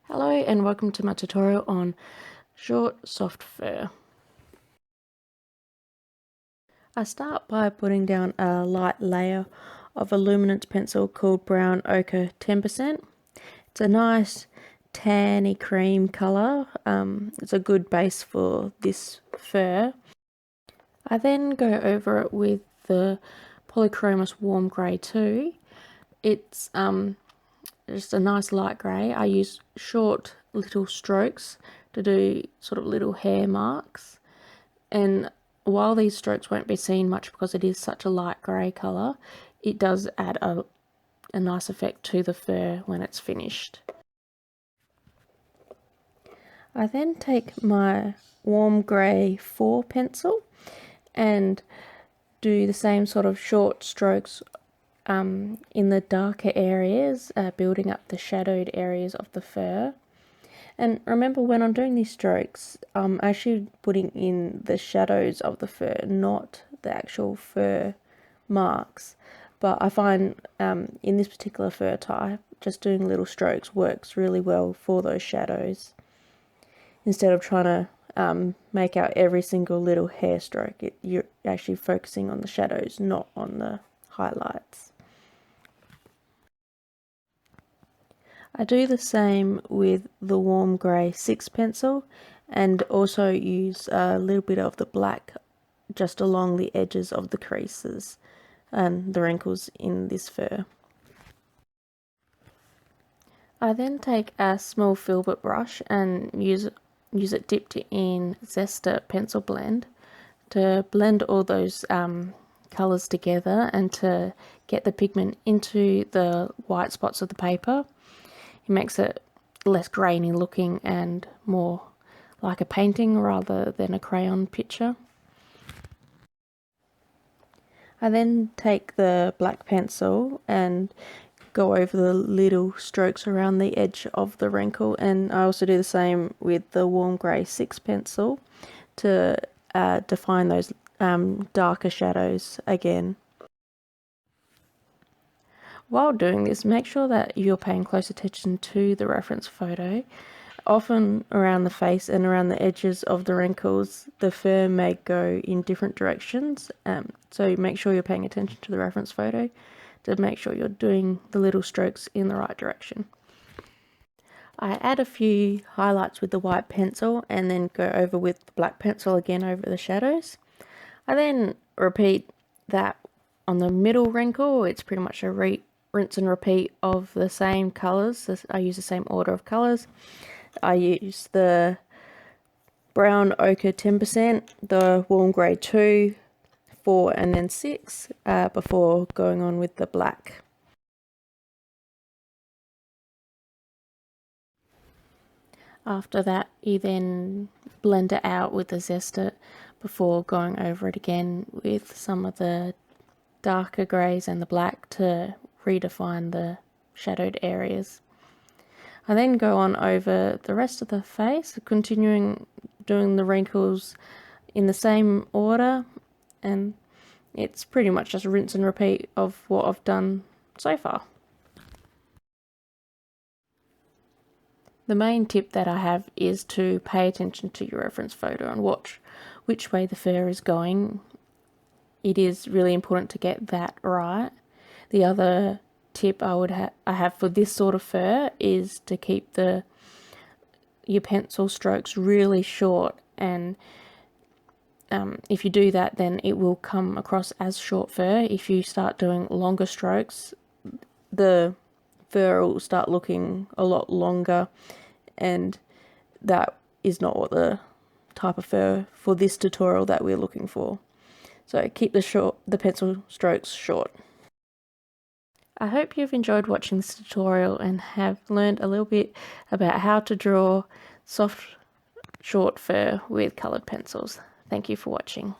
Hello and welcome to my tutorial on short soft fur. I start by putting down a light layer of a luminance pencil called Brown Ochre 10%. It's a nice tanny cream colour. It's a good base for this fur. I then go over it with the Polychromos Warm Grey 2. It's just a nice light grey. I use short little strokes to do sort of little hair marks, and while these strokes won't be seen much because it is such a light grey colour, it does add a nice effect to the fur when it's finished. I then take my Warm Grey 4 pencil and do the same sort of short strokes in the darker areas, building up the shadowed areas of the fur. And remember, when I'm doing these strokes, I'm actually putting in the shadows of the fur, not the actual fur marks. But I find in this particular fur type, just doing little strokes works really well for those shadows. Instead of trying to make out every single little hair stroke, you're actually focusing on the shadows, not on the highlights. I do the same with the Warm Grey 6 pencil, and also use a little bit of the black just along the edges of the creases and the wrinkles in this fur. I then take a small filbert brush and use it dipped in Zest It Pencil Blend to blend all those colours together and to get the pigment into the white spots of the paper. It makes it less grainy looking and more like a painting rather than a crayon picture. I then take the black pencil and go over the little strokes around the edge of the wrinkle, and I also do the same with the Warm Grey 6 pencil to define those darker shadows again. While doing this, make sure that you're paying close attention to the reference photo. Often around the face and around the edges of the wrinkles, the fur may go in different directions, so make sure you're paying attention to the reference photo to make sure you're doing the little strokes in the right direction. I add a few highlights with the white pencil and then go over with the black pencil again over the shadows. I then repeat that on the middle wrinkle. It's pretty much a rinse and repeat of the same colours. I use the same order of colours. I use the Brown Ochre 10%, the Warm Grey 2, 4 and then 6 before going on with the black. After that, you then blend it out with the Zest It before going over it again with some of the darker greys and the black to redefine the shadowed areas. I then go on over the rest of the face, continuing doing the wrinkles in the same order, and it's pretty much just rinse and repeat of what I've done so far. The main tip that I have is to pay attention to your reference photo and watch which way the fur is going. It is really important to get that right. The other tip I have for this sort of fur is to keep your pencil strokes really short, and if you do that, then it will come across as short fur. If you start doing longer strokes, the fur will start looking a lot longer, and that is not what the type of fur for this tutorial that we're looking for. So keep the pencil strokes short. I hope you've enjoyed watching this tutorial and have learned a little bit about how to draw soft, short fur with coloured pencils. Thank you for watching.